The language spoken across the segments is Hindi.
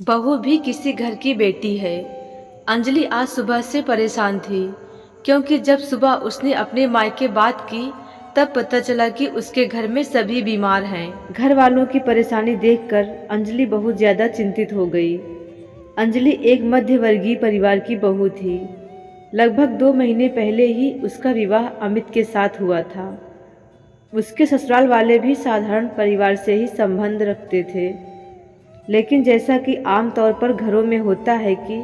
बहू भी किसी घर की बेटी है। अंजलि आज सुबह से परेशान थी क्योंकि जब सुबह उसने अपने मायके बात की तब पता चला कि उसके घर में सभी बीमार हैं। घर वालों की परेशानी देखकर अंजलि बहुत ज़्यादा चिंतित हो गई। अंजलि एक मध्यवर्गीय परिवार की बहू थी। लगभग 2 महीने पहले ही उसका विवाह अमित के साथ हुआ था। उसके ससुराल वाले भी साधारण परिवार से ही संबंध रखते थे, लेकिन जैसा कि आम तौर पर घरों में होता है कि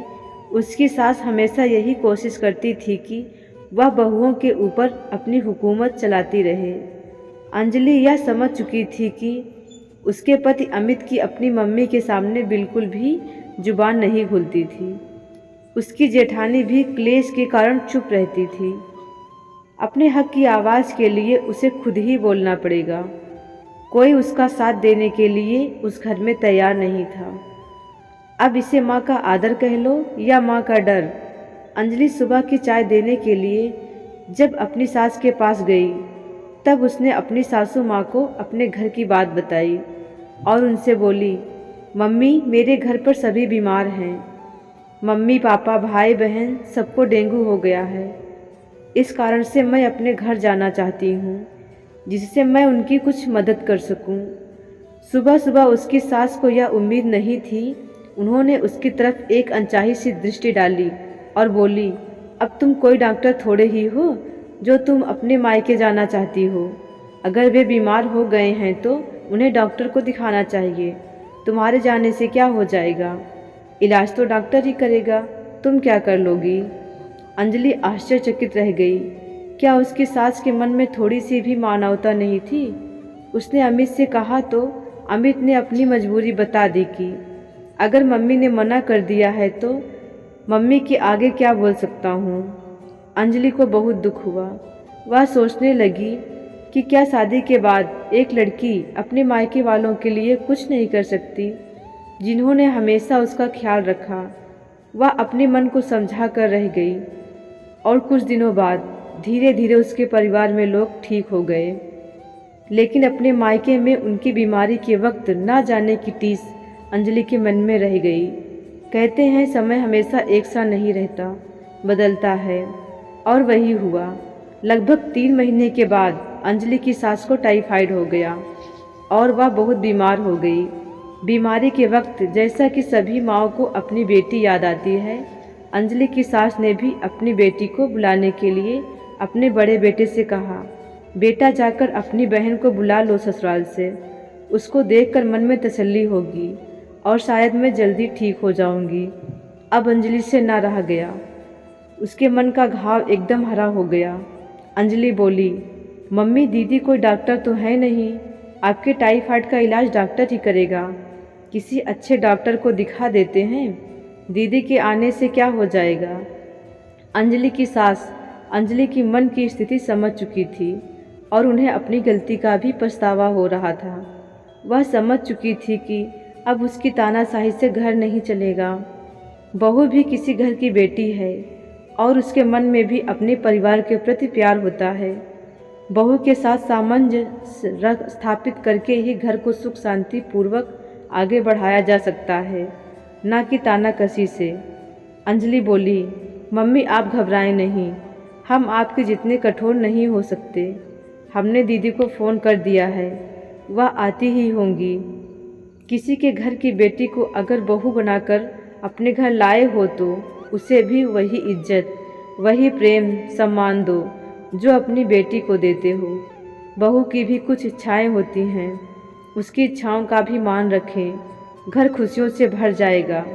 उसकी सास हमेशा यही कोशिश करती थी कि वह बहुओं के ऊपर अपनी हुकूमत चलाती रहे। अंजलि यह समझ चुकी थी कि उसके पति अमित की अपनी मम्मी के सामने बिल्कुल भी जुबान नहीं खुलती थी। उसकी जेठानी भी क्लेश के कारण चुप रहती थी। अपने हक की आवाज़ के लिए उसे खुद ही बोलना पड़ेगा। कोई उसका साथ देने के लिए उस घर में तैयार नहीं था। अब इसे माँ का आदर कह लो या माँ का डर। अंजलि सुबह की चाय देने के लिए जब अपनी सास के पास गई तब उसने अपनी सासू माँ को अपने घर की बात बताई और उनसे बोली, मम्मी मेरे घर पर सभी बीमार हैं। मम्मी पापा भाई बहन सबको डेंगू हो गया है। इस कारण से मैं अपने घर जाना चाहती हूँ जिससे मैं उनकी कुछ मदद कर सकूं। सुबह सुबह उसकी सास को यह उम्मीद नहीं थी। उन्होंने उसकी तरफ एक अनचाही सी दृष्टि डाली और बोली, अब तुम कोई डॉक्टर थोड़े ही हो जो तुम अपने मायके जाना चाहती हो। अगर वे बीमार हो गए हैं तो उन्हें डॉक्टर को दिखाना चाहिए। तुम्हारे जाने से क्या हो जाएगा? इलाज तो डॉक्टर ही करेगा, तुम क्या कर लोगी? अंजलि आश्चर्यचकित रह गई। क्या उसकी सास के मन में थोड़ी सी भी मानवता नहीं थी? उसने अमित से कहा तो अमित ने अपनी मजबूरी बता दी कि अगर मम्मी ने मना कर दिया है तो मम्मी के आगे क्या बोल सकता हूँ। अंजलि को बहुत दुख हुआ। वह सोचने लगी कि क्या शादी के बाद एक लड़की अपने मायके वालों के लिए कुछ नहीं कर सकती, जिन्होंने हमेशा उसका ख्याल रखा। वह अपने मन को समझा कर रह गई और कुछ दिनों बाद धीरे धीरे उसके परिवार में लोग ठीक हो गए, लेकिन अपने मायके में उनकी बीमारी के वक्त ना जाने की टीस अंजलि के मन में रह गई। कहते हैं समय हमेशा एक सा नहीं रहता, बदलता है, और वही हुआ। लगभग 3 महीने के बाद अंजलि की सास को टाइफाइड हो गया और वह बहुत बीमार हो गई। बीमारी के वक्त जैसा कि सभी माँओं को अपनी बेटी याद आती है, अंजलि की सास ने भी अपनी बेटी को बुलाने के लिए अपने बड़े बेटे से कहा, बेटा जाकर अपनी बहन को बुला लो ससुराल से। उसको देखकर मन में तसल्ली होगी और शायद मैं जल्दी ठीक हो जाऊंगी। अब अंजलि से ना रहा गया। उसके मन का घाव एकदम हरा हो गया। अंजलि बोली, मम्मी दीदी कोई डॉक्टर तो है नहीं, आपके टाइफाइड का इलाज डॉक्टर ही करेगा। किसी अच्छे डॉक्टर को दिखा देते हैं, दीदी के आने से क्या हो जाएगा। अंजलि की सास अंजलि की मन की स्थिति समझ चुकी थी और उन्हें अपनी गलती का भी पछतावा हो रहा था। वह समझ चुकी थी कि अब उसकी तानाशाही से घर नहीं चलेगा। बहू भी किसी घर की बेटी है और उसके मन में भी अपने परिवार के प्रति प्यार होता है। बहू के साथ सामंजस्य स्थापित करके ही घर को सुख शांति पूर्वक आगे बढ़ाया जा सकता है, ना कि तानाकसी से। अंजलि बोली, मम्मी आप घबराएं नहीं, हम आपके जितने कठोर नहीं हो सकते। हमने दीदी को फ़ोन कर दिया है, वह आती ही होंगी। किसी के घर की बेटी को अगर बहू बनाकर अपने घर लाए हो तो उसे भी वही इज्जत, वही प्रेम सम्मान दो जो अपनी बेटी को देते हो। बहू की भी कुछ इच्छाएं होती हैं, उसकी इच्छाओं का भी मान रखें। घर खुशियों से भर जाएगा।